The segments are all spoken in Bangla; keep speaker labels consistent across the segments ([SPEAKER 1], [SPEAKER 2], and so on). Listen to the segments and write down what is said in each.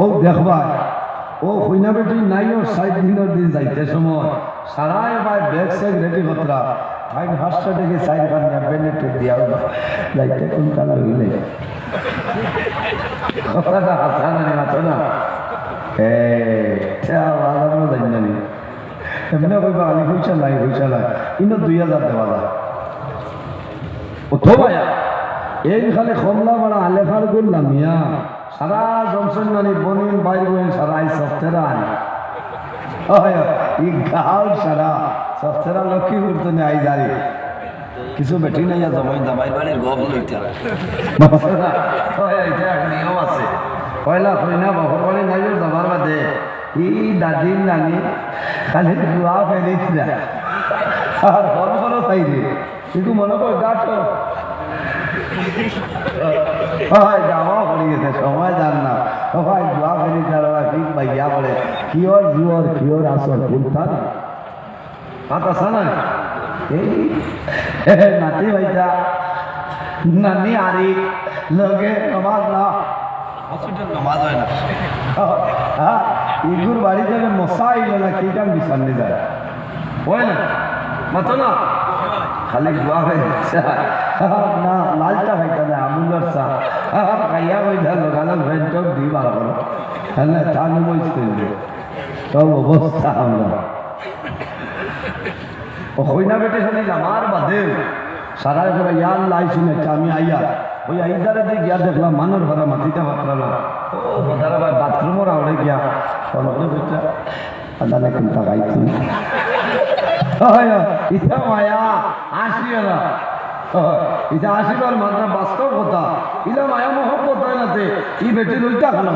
[SPEAKER 1] ও দেখবা ও কইনা বেটি নাইও 60 দিনের দিন যাইতে সময় সারাই ভাই ব্যাগ স্যাগ রেডি কতরা ভাই হাসটা দেখে সাইড কান বেনেটে দিয়া যাইতে কোন কালা হইলে কথাটা হাসানা না তো না চা বাজানো জানি এমনি কইবা আলি পয়সা লাই ইনো 2000 দেওয়া যায় ও তো ভাইয়া এই খালি খমলা বড় আলেফার গুল্লা মিয়া সারা জমসন নানি বনিন বাইর বইন সারা এই সফটেরা আনি এই গাল সারা সফটেরা লক্ষ্মী করতে নেই আই যাই কিছু বেটি নাই জমাই দামাই বাড়ির গপ লইতে এটা এক নিয়ম আছে পয়লা কইনা বাপর বাড়ি নাই যাবার বাদে এই দাদির নানি খালি জুয়া ফেলিছিল আর বড় বড় চাইলে কিন্তু মনে কর গাছ জামাও পড়ে গেছে সময় যান না ভাই জুয়া ফেলি তারা ঠিক ভাইয়া বলে কিওর জুয়ার কিওর আসল ভুলতা হাত আসা না এই নাতি ভাইটা নানি আরি লগে নমাজ না হসপিটাল নমাজ হয় না হ্যাঁ ইগুর বাড়ি যাবে মশা আইল না কি কাম বিছান দিয়ে যায় হয় না মাতো না খালি জুয়া হয়ে যাচ্ছে না লালটা ভাইটা না আমুলার চা খাইয়া হইতা লগালগ ভেন্টক দি বার করো হ্যাঁ টান মইস করবে সব অবস্থা আমরা ও হইনা বেটে খালি আমার বাদে সারা করে ইয়ার লাইছি না আমি আইয়া ওই আইদারে দিয়ে গিয়া দেখলাম মানের ভরা মাটিটা মাত্রালো ও বোধারা ভাই বাথরুমও আউড়ে গিয়া ফলকে বেটা আদানে কিন্তু গাইছি ইটা মায়া আসিও না এটা আসিবার মাত্রা বাস্তব কথা ইলা মায়া মহব্বত হয় নাতে ই বেটি লইতা খানো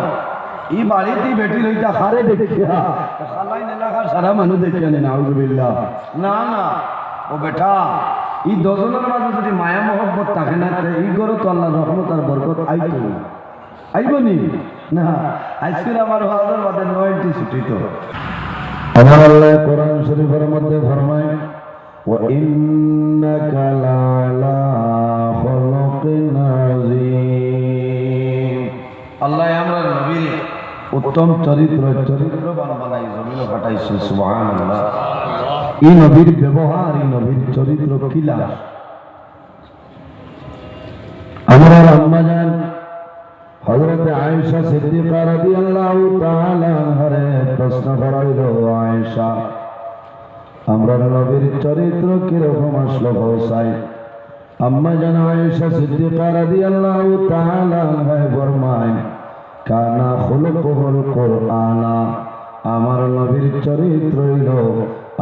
[SPEAKER 1] ই বাড়িতে বেটি লইতা খারে দেখিয়া খালাই এলাকার সারা মানুষ দেখিয়া নেন আউযুবিল্লাহ না না ও বেটা ই দজনের মাঝে যদি মায়া মহব্বত থাকে না ই গরো তো আল্লাহর রহমত আর বরকত আইতো আইবনি না আজকের আমার হাজার বাদে 90 ছুটি তো আমার আল্লাহ কোরআন শরীফের মধ্যে ফরমায় ওয়া ইন্নাকা লাআলা খুলুকিন আযীম আল্লাহ আমরা নবীর উত্তম চরিত্রবান বানাই জমিনে পাঠাইছে সুবহানাল্লাহ এই নবীর ব্যবহার এই নবীর চরিত্র কিলা আমরা আম্মা জান হযরত আয়েশা সিদ্দিকা রাদিয়াল্লাহু তাআলা আনহারে প্রশ্ন করাইলো আয়েশা আমরা নবীর চরিত্র কি রকম আসলো বসাই আম্মা জান আয়েশা সিদ্দিকা রাদিয়াল্লাহু তাআলা আনহা ফরমায় কানা খুলুকুল কুরআনা আমার নবীর চরিত্র হইলো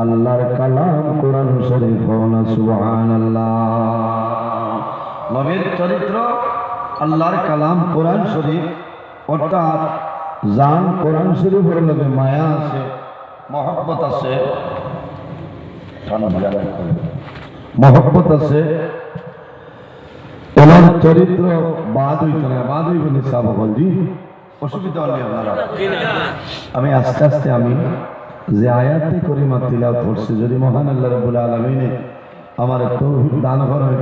[SPEAKER 1] আল্লাহর কালাম কোরআন শরীফ না সুবহানাল্লাহ নবীর চরিত্র আল্লাহর কালাম কোরআন শরীফ অর্থাৎ জান কোরআন শরীফের লগে মায়া আছে মহব্বত আছে মহব্বত আছে ওনার চরিত্র বাদ হইত না বাদ হইব নিসাব বলজি অসুবিধা হলে আপনারা আমি আস্তে আস্তে আমি যে আয়াতে করিমা তিলাওয়াত করছি যদি মহান আল্লাহ রাব্বুল আলামিন আমার তৌফিক দান করেন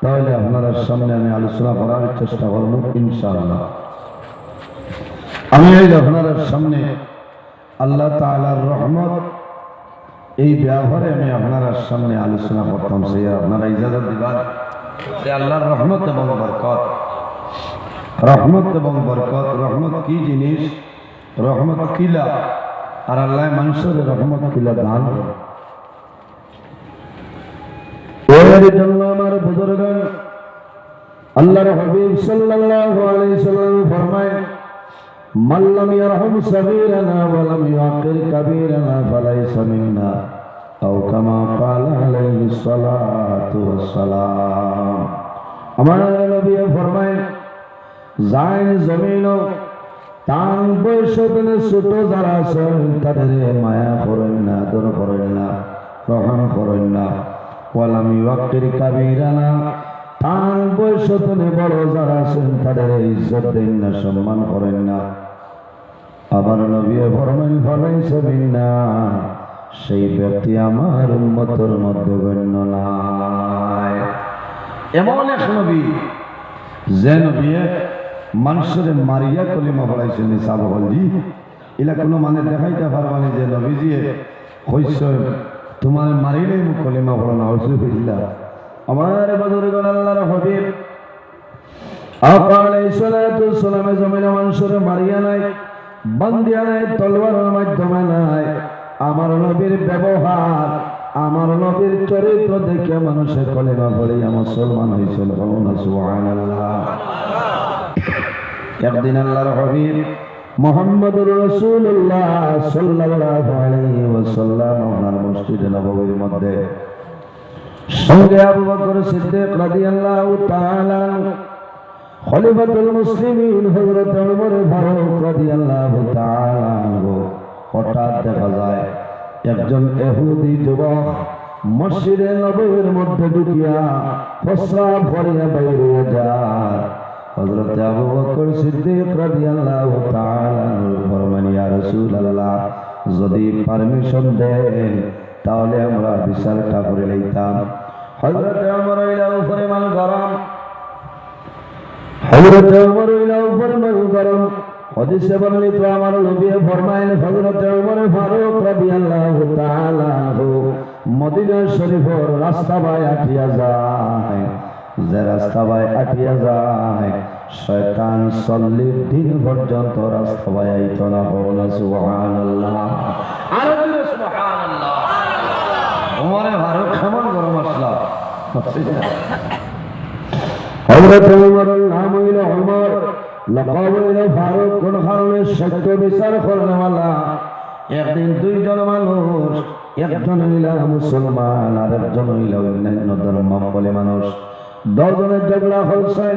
[SPEAKER 1] তাহলে আপনার সামনে আমি আলোচনা করার চেষ্টা করব ইনশাআল্লাহ আমি এই আপনার সামনে আল্লাহ তাআলার রহমত এই ব্যবহারে আমি আপনার সামনে আলোচনা করতাম সেই আপনারা ইজাজত দিবেন যে আল্লাহর রহমত এবং বরকত রহমত কি জিনিস রহমত কিলা আর আল্লাহ মানুষের রহমত কিলা দান ওর জন্য আমার বুজুর্গগণ আল্লাহর হাবিব সাল্লাল্লাহু আলাইহি সাল্লাম ফরমায় মান লাম ইয়ারহাম সাগীরানা ওয়া লাম ইয়াকির কাবীরানা ফালাইসা মিন্না আও কামা ক্বালা আলাইহিস সালাতু ওয়াস সালাম আমার নবী ফরমায় জাইন জমিন তান বৈশনে ছোট যারা আছেন তাদের মায়া করেন না আদর করেন না রহম করেন না ওয়ালাম ইয়াকির কাবীরানা তান বৈশনে বড় যারা আছেন তাদের ইজ্জত দেন না সম্মান করেন না আবার নবী ফরমান ফালাইসা মিন্না সেই ব্যক্তি আমার উম্মতের মধ্যে গণ্য নয় এমন এক নবী যে নবী মানুষের মারিয়া কলিমা পড়াইছেন নিসাব হলজি এলা কোনো মানে দেখাইতে পারবানি যে নবীজিয়ে হইছ তোমার মারিলে কলিমা পড়ানো হইসুবিল্লাহ আমার বুজুর্গগণ আল্লাহর হাবিব আকা আলাইহিস সালাতু ওয়াসসালাম জমিনে মানুষের মারিয়া নাই বান্দিয়া নাই তলোয়ারের মাধ্যমে নাই আমার নবীর ব্যবহার আমার নবীর চরিত্র দেখে মানুষের কলিমা পড়িয়া মুসলমান হইছিল সুবহানাল্লাহ একদিন আল্লাহর হাবিব মুহাম্মদুর রাসূলুল্লাহ সাল্লাল্লাহু আলাইহি ওয়াসাল্লাম ওনার মসজিদে নববীর মধ্যে সঙ্গে আবু বকর সিদ্দিক রাদিয়াল্লাহু তাআলা খলিফাতুল মুসলিমিন হযরত ওমর ফারুক রাদিয়াল্লাহু তাআলা হঠাৎ দেখা যায় একজন ইহুদি যুবক মসজিদে নববীর মধ্যে ঢুকিয়া প্রস্রাব করিয়া বাইরে হয়ে যায় হযরত আবু বকর সিদ্দিক রাদিয়াল্লাহু তাআলা ফরমান ইয়া রাসূলুল্লাহ যদি পারমিশন দেন তাহলে আমরা বিচারটা করে লইতাম হযরত ওমর ইলাও পরিমাণ গরম হযরত ওমর ইলাও পরিমাণ গরম হাদিসে বর্ণিত আমার নবী ফরমায়েন হযরত ওমর ফারুক রাদিয়াল্লাহু তাআলা মদিনা শরীফের রাস্তা বায় আটিয়া যায় যে রাস্তা বায় আটিয়া যায় শয়তান 40 দিন পর্যন্ত রাস্তা বায় আইত না বলা সুবহানাল্লাহ আর সুবহানাল্লাহ ওমর ফারুক কেমন গরম আসলা হযরত ওমরের নাম হইল ওমর লকাব হইল ফারুক কোন কারণে সত্য বিচার করেনওয়ালা একদিন দুইজন মানুষ একজন হইল মুসলমান আর একজন হইল অন্যান্য ধর্মাবলম্বী মানুষ দশজনের ঝগড়া হচ্ছে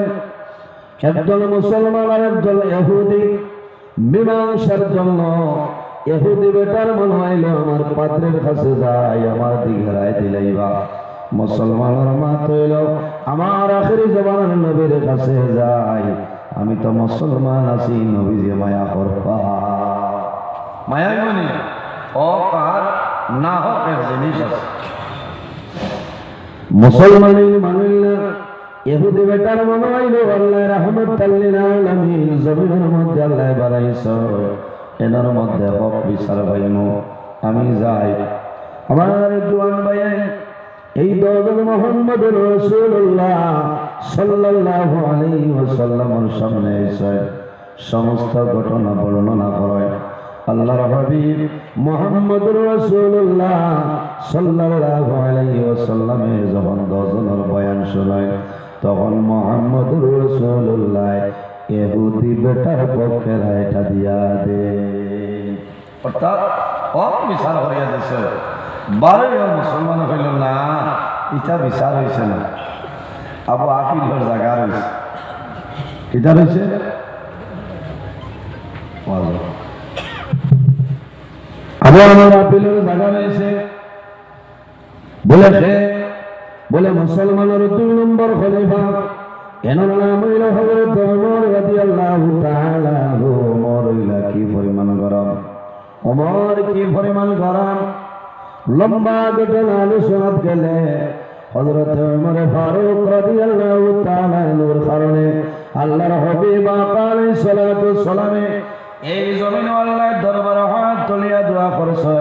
[SPEAKER 1] একজন মুসলমান আর একজন ইহুদি মীমাংসার জন্য ইহুদি বেটার মনে হইল আমার পাত্রের কাছে যাই আমার দিকে রায় দিলাইবা মুসলমানের মাত হইল আমার আখেরি জবানের নবীর কাছে যাই আমি তো মুসলমান আছি নবীজি মায়া করবা মায়া মানে ও কার না হোক এক জিনিস আছে মুসলমানের মানিল না ইহুদি বেটার মনে হইল আল্লাহ রাহমাতাল লিল আলামিন জমিনের মধ্যে আল্লাহ বানাইছো এনার মধ্যে হক বিচার হইমু আমি যাই আমার জওয়ান ভাই এই দরজন মুহাম্মদুর রাসূলুল্লাহ সাল্লাল্লাহু আলাইহি ওয়াসাল্লামের সামনে এসে সমস্ত ঘটনা বর্ণনা করে আল্লাহর হাবিব মুহাম্মদুর রাসূলুল্লাহ সাল্লাল্লাহু আলাইহি ওয়াসাল্লামে যখন দশজনের বয়ান শোনায় তখন মুহাম্মদুর রাসূলুল্লাহ ইহুদি বেটার পক্ষে রায়টা দিয়া দে অর্থাৎ হক বিচার হইয়া দিছে বারে মুসলমান হইল না এটা বিচার হয়েছে না আবু আকিলের জায়গা রয়েছে এটা রয়েছে আবু আমার আপিলের জায়গা রয়েছে বলে সে বলে মুসলমানের 2 নম্বর খলিফা এনার নাম হইল হযরত ওমর রাদিয়াল্লাহু তাআলা ওমর হইলা কি পরিমাণ গরম ওমর কি পরিমাণ গরম লম্বা ঘটনা আলোচনা গেলে হযরত ওমর ফারুক রাদিয়াল্লাহু তাআলা এর কারণে আল্লাহর হাবিব আলাইহিস সালাতু ওয়াসসালামে এই জমিনে আল্লাহর দরবারে হাত তুলিয়া দোয়া করছে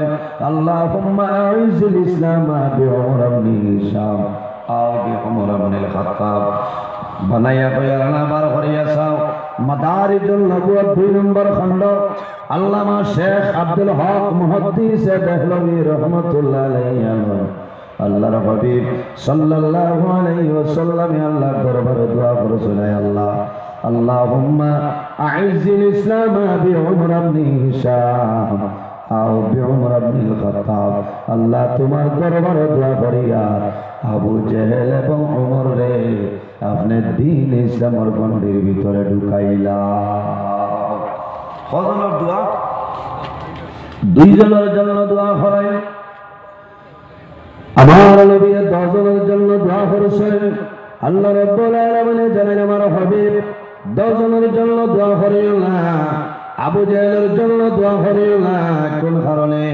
[SPEAKER 1] আল্লাহুম্মা আইজিল ইসলাম বিউমর ইবনে হিশাম আও বিউমর ইবনে খাত্তাব বানায়া কইরা বার করিয়া চাও মাদারিজুন নবুওয়াত 2 নম্বর খণ্ড আল্লামা শেখ আব্দুল হক মুহাদ্দিস দেহলভী রাহমাতুল্লাহ আলাইহি আল্লাহর হাবিব সাল্লাল্লাহু আলাইহি ওয়াসাল্লাম আল্লাহর দরবারে দোয়া করেছেন আল্লাহ আল্লাহুম্মা আইজিল ইসলাম বিউমর ইবনে হিশাম আও বিউমর ইবনে খাত্তাব আল্লাহ তোমার দরবারে দোয়া করিয়া আবু জেহেল এবং ওমর রে আপনি দ্বীন ইসলামের গণ্ডির ভিতরে ঢুকাইলা কজনের দোয়া দুইজনের জন্য দোয়া করায় আমার নবী 10 জনের জন্য দোয়া করেছেন আল্লাহ রাব্বুল আলামিন জানেন আমার হাবিব 10 জনের জন্য দোয়া করিও না আবু জেহেলের জন্য দোয়া করিও না কোন কারণে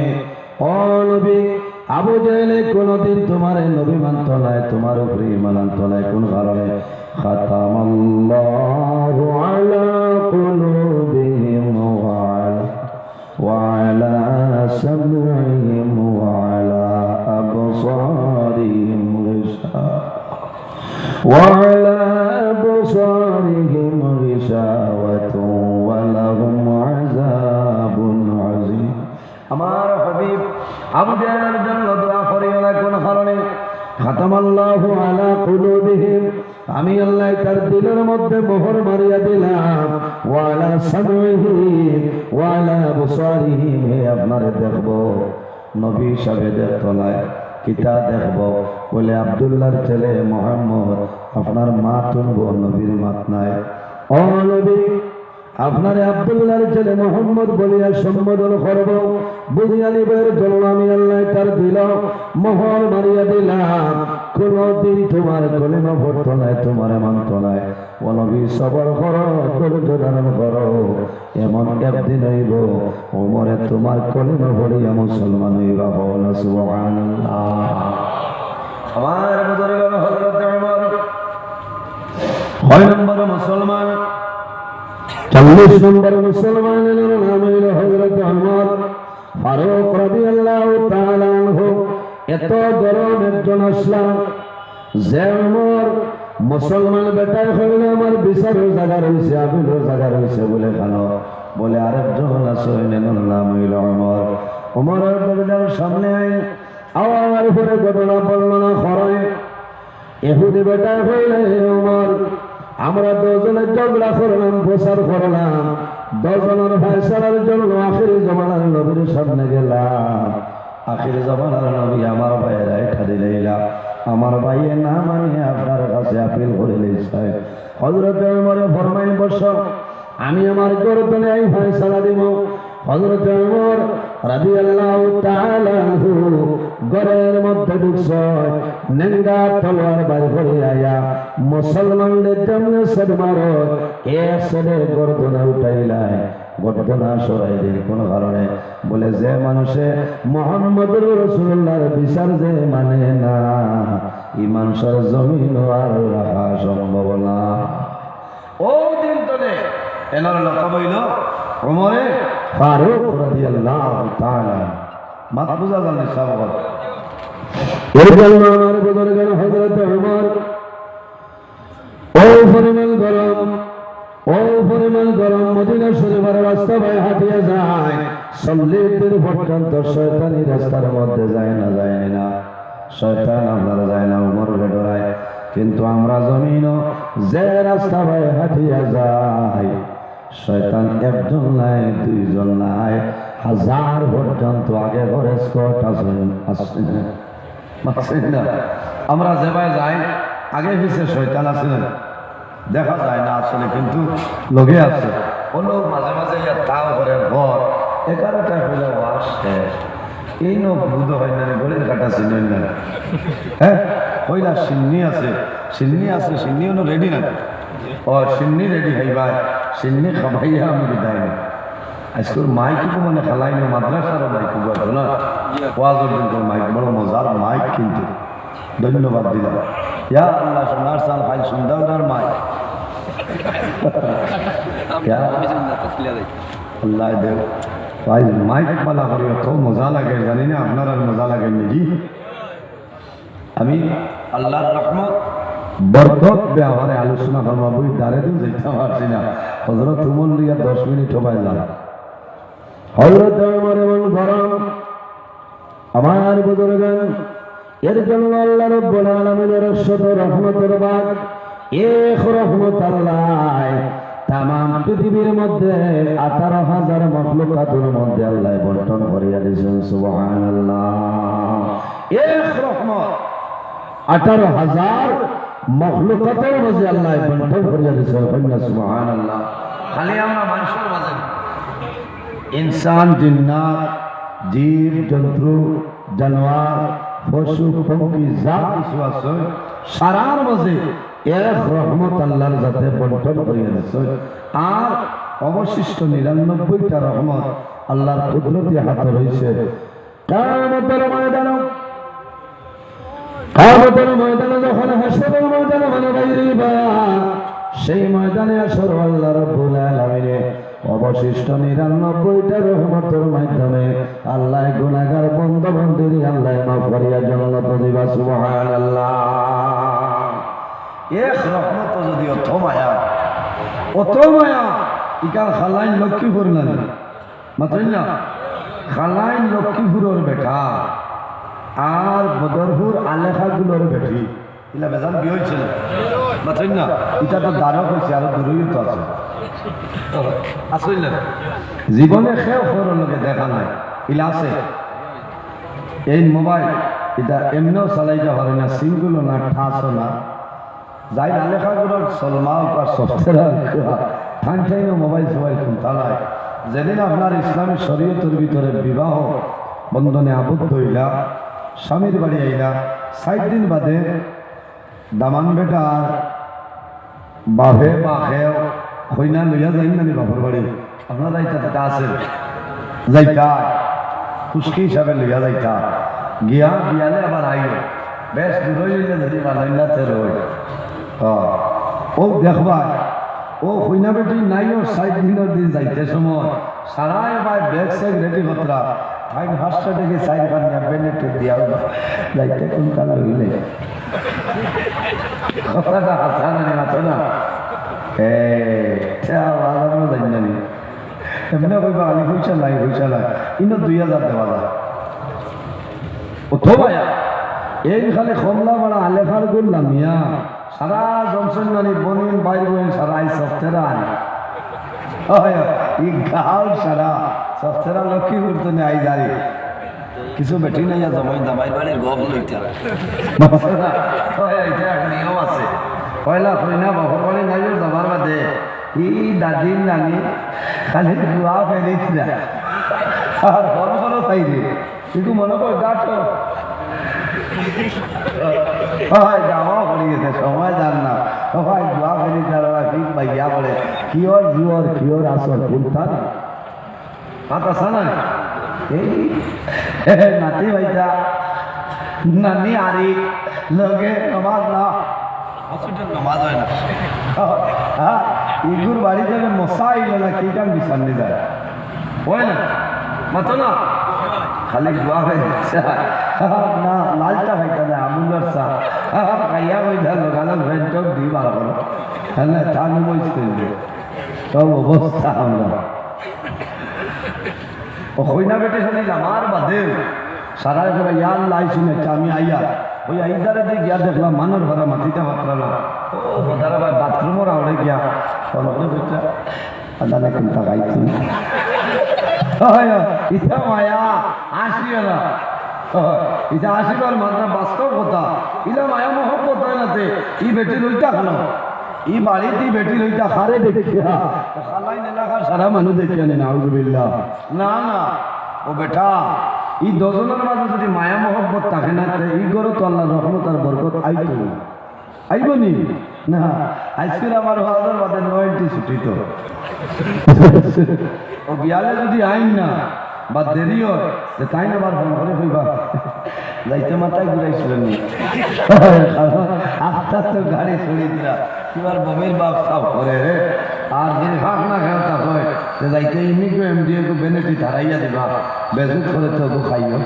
[SPEAKER 1] ও নবী আবু জেহেল কোনদিন তোমার নবী মানত নাই, তোমার উপরে ঈমান আনত নাই। কোন কারণে? খাতামাল্লাহু আলা কুলুবিহিম ওয়া আলা সামঈহিম ওয়া আলা আবসারিহিম গিশাওয়া وعلى أبصارهم غشاوة ولهم عذاب عظيم আমার হাবিব আবু জাহেলের জন্য দোয়া করিও না। কোন কারণে? খাতামাল্লাহু আলা কুলুবিহিম, আমি আল্লাহ তার দিলের মধ্যে মোহর মারিয়া দিলাম। ওয়া আলা সামঈহিম ওয়া আলা আবসারিহিম, হে আপনারে দেখব, নবী হিসাবে দেখতো না, কিতা দেখব? বলে আব্দুল্লাহর ছেলে মুহাম্মদ, আপনার মা তুনবো, নবীর মাত নাই। ও নবী, আপনার আব্দুল্লাহর ছেলে মুহাম্মদ বলিয়া সম্বোধন করব, বুঝিয়া নিবের জন্য আমি আল্লাহ তার দিল মোহর মারিয়া দিলাম। কোনদিন তোমার কলিমা পড়তো নাই, তোমার মানত নাই। ও নবী, সবর করো, ধৈর্য ধারণ করো, এমন একদিন হইব ওমরে তোমার কলিমা পড়িয়া মুসলমান হইবা। বল সুবহানাল্লাহ। আমার বুজুর্গ হযরত ওমর 6 নম্বর মুসলমান, 40 নম্বর মুসলমানের নাম হইল হযরত ওমর ফারুক রাদিয়াল্লাহু তাআলা আনহু। এত গরম একজন আসলাম যে ওমর মুসলমান বেটার হইলে আমার বিচারের জায়গা রয়েছে, আপিলের জায়গা রয়েছে বলে কেন? বলে আরেকজন আছে, নাম হইল ওমর। ওমরের দরজার সামনে আওয়ার উপরে ঘটনা বর্ণনা করে। ইহুদি বেটা হইলে ওমর, আমরা 2 জনের ঝগড়া করলাম, প্রচার করলাম, 10 জনের ফয়সালার জন্য আখিরি জামানার নবীর সামনে গেলাম। আখিরি জামানার নবী আমার ভাইয়েরা এটা দিলাম, আমার ভাইয়ের না মানিয়ে আপনার কাছে আপিল করে লইছে। হযরত ওমরে ফরমাইল, বসো, আমি আমার গর্দনে এই ফয়সালা দিব। হযরত ওমর রাদিয়াল্লাহু তাআলা আনহু ঘরের মধ্যে ঢুকছে, নেঙ্গা তলোয়ার বাইর করে আয়া মুসলমানদের জন্য সদমারো এক সেদে গর্দনে উঠাইলাই, গর্দনা সরাই দিল। কোন কারণে? বলে যে মানুষে মুহাম্মদুর রাসূলুল্লাহর বিচার যে মানে না, এই মানুষের জমিন আর রাখা সম্ভব না। ও দিন তলে এনার লকাব হইল ওমরে ফারুক রাদিয়াল্লাহু তাআলা। মাত বুঝা গেল না সাহাবা? এর জন্য আমার বুজুর্গ হযরত ওমর ও পরিমাণ গরম মদিনা শরীফের রাস্তা ভাই হাঁটিয়ে যায়, 40 দিন পর্যন্ত শয়তানি রাস্তার মধ্যে যায় না। শয়তান আপনারা যায় না, ওমরকে ডরায়। কিন্তু আমরা জমিন যে রাস্তা ভাই হাঁটিয়ে যায়, শয়তান একজন নাই, 2 জন নাই, 1000 পর্যন্ত আগে ঘরে স্কট আসছে না। আমরা যে ভাই যাই আগে পিছিয়ে শয়তান আছে না, দেখা যায় না আসলে, কিন্তু লগে আছে। ও লোক মাঝে মাঝে তাও করে ঘর 11টা হইলে বাস শেষ। এই নো বুধ হয় না, গলির কাটা চিনেন না। হ্যাঁ, হইলা সিন্নি আছে, সিন্নি অন্য রেডি না। ও সিন্নি রেডি হইবা, সিন্নি খাবাইয়া আমি বিদায় না। আজকের মাইক মানে খেলাই না, মাদ্রাসার মাইক না, ওয়াজের মাইক বড় মজার মাইক, কিন্তু ধন্যবাদ দিলাম। ইয়া আল্লাহ, সোনার সাল ভাই সুন্দর মাইক আল্লাহ দেব ভাই, মাইক পালা করি তো মজা লাগে, জানি না আপনার আর মজা লাগে নাকি? আমি আল্লাহর রহমত বরকত ব্যবহারে আলোচনা করবো, বই দাঁড়ে তো যেতে পারছি না। হযরত ওমর লিয়া 10 মিনিট হবাই যান। হযরত ওমর এমন গরম, আমার বুজুর্গ, এর জন্য আল্লাহ রাব্বুল আলামিনের শত রহমতের বাগ, এক রহমত আল্লাহ তামাম পৃথিবীর মধ্যে 18,000 মখলুকাতের মধ্যে আল্লাহ বন্টন করিয়া দিয়েছেন। সুবহানাল্লাহ। এক রহমত 18,000 মখলুকাতের মধ্যে আল্লাহ বন্টন করিয়া দিয়েছেন। সুবহানাল্লাহ। খালি আমরা মানুষের মাঝে, ইনসান, জিন্নাত, জীব জন্তু, জানোয়ার, পশু পক্ষী যা কিছু আছে সারার মাঝে এক রহমত আল্লাহর যাতে বন্টন করিয়া দিয়েছে। আর অবশিষ্ট 99টা রহমত আল্লাহর কুদরতি হাতে রয়েছে। কিয়ামতের ময়দানে কিয়ামতের ময়দানে যখন হাসরের ময়দানে মানে বাইরিবা সেই ময়দানে আসর আল্লাহ রাব্বুল আলামিন অবশিষ্ট 99টা রহমতের মাধ্যমে আল্লাহ গুনাহগার বান্দা বান্দির আল্লাহ মাফ করিয়া জান্নাত দিবা সুবহানাল্লাহ। এক রহমত যদি অত মায়া ইকাল খালাইন লক্ষ্মীপুর না মাত্রই না খালাইন লক্ষ্মীপুরের বেটা আর বদরপুর আলেখাগুলোর বেটি ইলা বেজান বিয়ে হয়েছিল মাত্রই না এটা তো দ্বারক হয়েছে আরো দূরেই তো আছে আসলে জীবনে খেয়ে খবরের লোকে দেখা নাই ইলা আছে এই মোবাইল এটা এমনিও চালাইতে পারে না সিমগুলো না ঠাসও না যাই আলেখাগুলোর সলমাও আর সফটওয়্যার ঠানঠাইও মোবাইল খুলতা নাই যেদিন আপনার ইসলামী শরীয়তের ভিতরে বিবাহ বন্ধনে আবদ্ধ হইলা স্বামীর বাড়ি আইলা 60 দিন বাদে দামান বেটা আর বাপে বাপেও হইনা লইয়া যাই না বাপর বাড়ি আপনার যাইতা আছে যাইতা খুশকি হিসাবে লইয়া যাইতা গিয়া বিয়ালে আবার আইল বেশ দূর হইলে যদি বানাইলাতে রই ও দেখবা ও হইনা বেটি নাইও 60 দিনের দিন যাইতে সময় সারাই ভাই ব্যাগ স্যাগ রেডি কতরা ভাই হাসটা দেখে 4 খান বেনেটে দিয়া যাইতে কোন কালা হইলে কথাটা হাসানা না না আলাদা জানি না এমনি কইবা আলি হইছা নাই ইনো 2000 দেওয়া যায় ও তো ভাইয়া এই খালি খমলা বড় আলেখার গুল্লা মিয়া সারা জমসন মানে বনিন বাইর বইন সারা এই সফটওয়্যার ই গাল সারা সফটওয়্যার লক্ষ্মী করতে নেই আই দাঁড়ি কিছু বেটি নাই জমাই দামাই বাড়ির গপ লইতে এটা নিয়ম আছে পয়লা কইনা বাপর বাড়ি নাই যাবার বাদে ই দাদির নানি খালি জুয়া ফেলিছিল আর বড় বড় চাইলে কিন্তু মনে কর গাছ জামাও পড়ে গেছে সময় যান না সবাই জুয়া ফেলি তারা ঠিক ভাইয়া বলে কিওর আসল ভুলতা না হাত আসা না এই নাতি ভাইটা নানি আরি লগে নমাজ না হসপিটাল নমাজ হয় না হ্যাঁ ইগুর বাড়ি যাবে মশা আইল না কি কাম বিছান দিয়ে যায় হয় না মাতো না খালি জুয়া হয়ে যাচ্ছে না লালটা ভাইটা না আমুলার চা খাইয়া বইটা লোকাল ভেন্ট দি বার করো হ্যাঁ টান বইস করবে সব অবস্থা আমরা ও হইনা বেটে শুনি আমার বাদে সারা করে ইয়ার লাই শুনেছে আমি আইয়া ওই আইদারে দিয়ে গিয়া দেখলাম মানুষ ভরা মাটিটা মাত্রালো ও বোধারা ভাই বাথরুমও আউড়ে গিয়া সনকে বেটা আদানে কিন্তু গাইছি ইটা মায়া আসিও না এটা আসিবার মাত্রা বাস্তব কথা ইলা মায়া মহব্বত হয় নাতে ই বেটি লইটা খানো ই বাড়িতে বেটি লইটা খারে দেখিয়া খালাইন এলাকার সারা মানুষ দেখিয়া নেন আউযুবিল্লাহ না ও বেটা ই দজনের মাঝে যদি মায়া মহব্বত থাকে না ই গরো তো আল্লাহ রহমত আর বরকত আইতো আইবনি না আজকের আমার হাজার বাদে 90 ছুটি তো ও বিয়ালে যদি আইন না বা দেরি হয় তাই না আবার ফোন করে কইবা যাইতে মাথায় ঘুরাইছিলেন নি আপনার তো গাড়ি ছড়িয়ে দিলা এবার বমের বাপ সাপ করে রে আর যদি ফাঁক না খেলতা হয় যে যাইতে ইমিকো এমডিএ কো বেনেফিট হারাইয়া দিবা বেজুত করে তো খাইও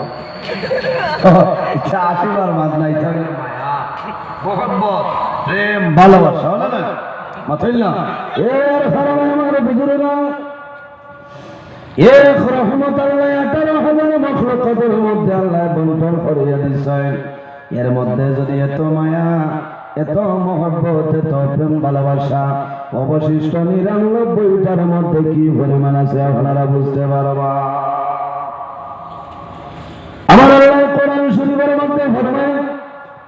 [SPEAKER 1] ইচ্ছা আসিবার মাঝ নাই তাহলে মায়া মোহাম্মত প্রেম ভালোবাসা না না মাথায় না এর সারা আমার বুজুর্গরা এক রহমত আল্লাহ 18,000 মাখলুকাতের মধ্যে আল্লাহ বন্টন করিয়া দিয়েছেন এর মধ্যে যদি এত মায়া এত মহব্বত এত প্রেম ভালোবাসা অবশিষ্ট 99টার মধ্যে কি পরিমাণ আছে আপনারা বুঝতে পারবা আমার আল্লাহ কোরআন শরীফের মধ্যে ফরমায়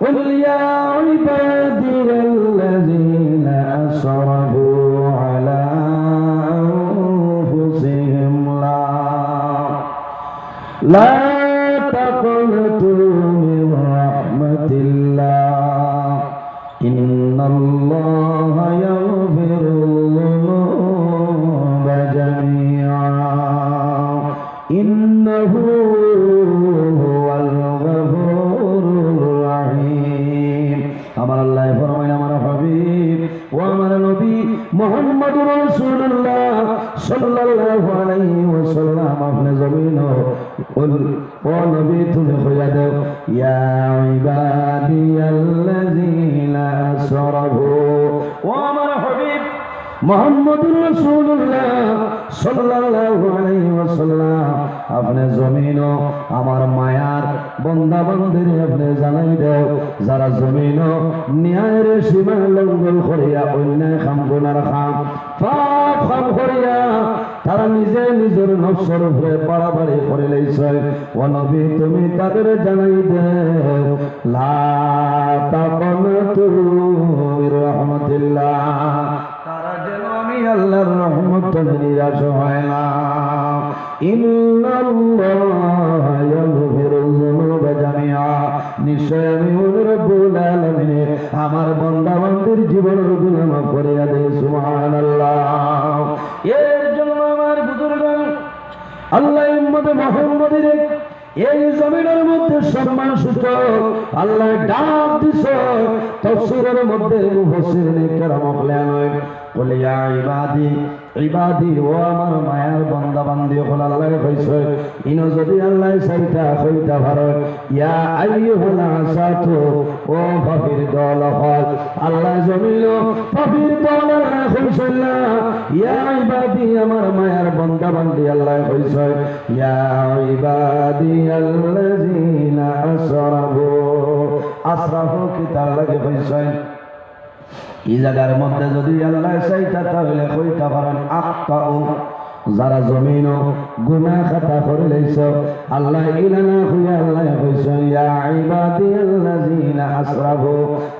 [SPEAKER 1] قل يا عبادي الذين أسرفوا على أنفسهم لا تقنطوا من رحمة الله إن الله يغفر الذنوب جميعا إنه هو الغفور الرحيم কুল ও নবী তুমি কইয়া দাও ইয়া ইবাদিয়াল্লাযীনা আসরাফু ও আমার হাবিব মুহাম্মদুর রাসূলুল্লাহ সাল্লাল্লাহু আলাইহি ওয়াসাল্লাম আপনি জমিন আমার মায়ার বান্দা বান্দিরে আপনি জানাই দাও যারা জমিন ন্যায়ের সীমা লঙ্ঘন করিয়া অন্যায় কাম গুনার কাম পাপ কাম করিয়া তারা নিজে নিজের নফসের উপরে বাড়াবাড়ি করে লইছে ও নবী তুমি তাদের জানাই দাও লা তাকনাতু মির রাহমাতিল্লাহ তারা যেন আমি আল্লাহর রহমত থেকে নিরাশ হয় না ইন্নাল্লাহা ইয়াগফিরুয যুনুবা জামিআ নিশ্চয় আমি রব্বুল আলামিন আমার বান্দা বান্দির জীবনের গুনাহ মাফ করিয়া দেই সুবহানাল্লাহ এর জন্য আমার বুজুর্গগণ আল্লাহ উম্মতে মুহাম্মাদের এই জমিনের মধ্যে সম্মান সূচক আল্লাহ ডাক দিছে তাফসীরের মধ্যে মুফাসসিরিনে কেরাম বলেন বলে ইয়া ইবাদি ইবাদি ও আমার মায়ার বান্দা বান্দি হল আল্লাহ কইছে ইনো যদি আল্লাহ চাইতা কইতা পারে ইয়া আইয়ুহাল আসাতু ও ফাফির দল হল আল্লাহ জমিল ফাফির দল আল্লাহ কইছে ইয়া ইবাদি আমার মায়ার বান্দা বান্দি আল্লাহ কইছে ইয়া ইবাদি আল্লাযীনা আসরাফু কি তার লাগে কইছে এই জায়গার মধ্যে যদি আল্লাহ চাইতা তাহলে কইতা পারেন আক্তাউ যারা জমিন গুনাহ খাতা করে লইছো আল্লাহ ইলানা হইয়া আল্লাহ কইছে ইয়া ইবাদিয়াল্লাযীনা আসরাফু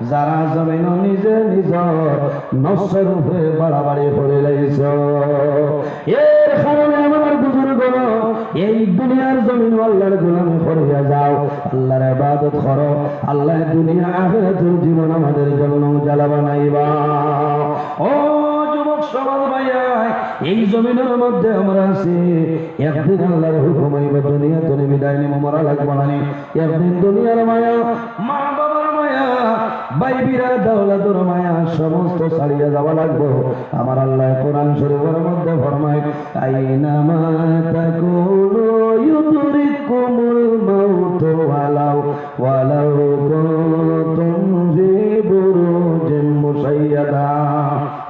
[SPEAKER 1] যারা জমিন নিজে নিজ নফসের উপরে বাড়াবাড়ি করে লইছো এর কারণে আমার বুজুর্গ এই দুনিয়ার জমিন আল্লাহর গোলামি করিয়া যাও আল্লাহর ইবাদত করো আল্লাহ দুনিয়া আখিরাতের জীবন আমাদের জন্য জ্বালা বানাইবা ও যুবক সমাজ ভাইয়া এই জমিনের মধ্যে আমরা আছি একদিন আল্লাহর হুকুম হইব দুনিয়া তুমি বিদায় নিব মরা লাগবে না একদিন দুনিয়ার মায়া মা বাবার মায়া বাইবিরা দৌলতের মায়া সমস্ত ছাড়িয়ে যাওয়া লাগবে আমার আল্লাহ কোরআন শরীফের মধ্যে ফরমায় আইনামা তাকুনু ইউদরিকুমুল মাউত ওয়ালাউ কুনতুম ফি বুরুজিন মুশাইয়াদা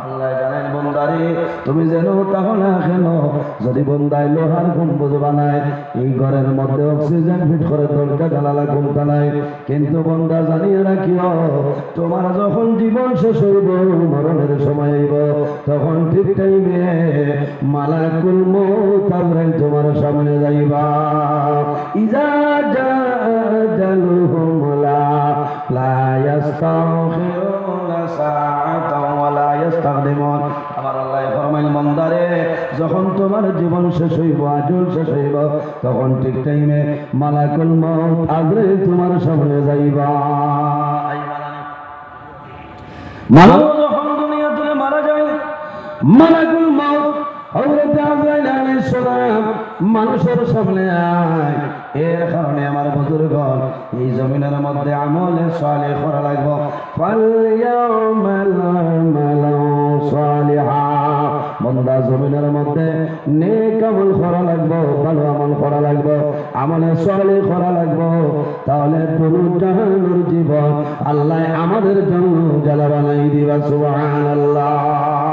[SPEAKER 1] আল্লাহ জানেন বন্দারে তুমি যেন তাহলে কেন যদি বন্দায় লোহার গম্বুজ বানায় এই ঘরের মধ্যে অক্সিজেন ফিট করে দরজা জ্বালা ঘুমটা নাই কিন্তু বন্দা জানিয়ে রাখিও তোমার যখন জীবন শেষ হইব মরণের সময় হইব তখন ঠিক টাইমে মালাকুল মউত আজরাইল তোমার সামনে যাইবা ইজা জালুহুম লা ইস্তাখিরুনা সাআতাও ওয়া লা ইস্তাকদিমুন আমার আল্লাহ ফরমাইল বান্দারে যখন তোমার জীবন শেষ হইব আজল শেষ হইব তখন ঠিক টাইমে মালাকুল মউত আজরাইল তোমার সামনে যাইবা মানুষ যখন দুনিয়া থেকে মারা যায় মালাকুল মউত হযরত আজরাইল আলাইহিস সালাম মানুষের সামনে আয় এর কারণে আমার বুজুর্গগণ এই জমিনের মধ্যে আমলে সালেহ করা লাগবে ফালইয়ামাল আমালু সালিহা বান্দা জমিনের মধ্যে নেক আমল করা লাগবে ভালো আমল করা লাগবে আমলে সালেহ করা লাগবে তাহলে পুরো জাহানের জীবন আল্লাহ আমাদের জন্য জ্বালা বানাই দিবা সুবহানাল্লাহ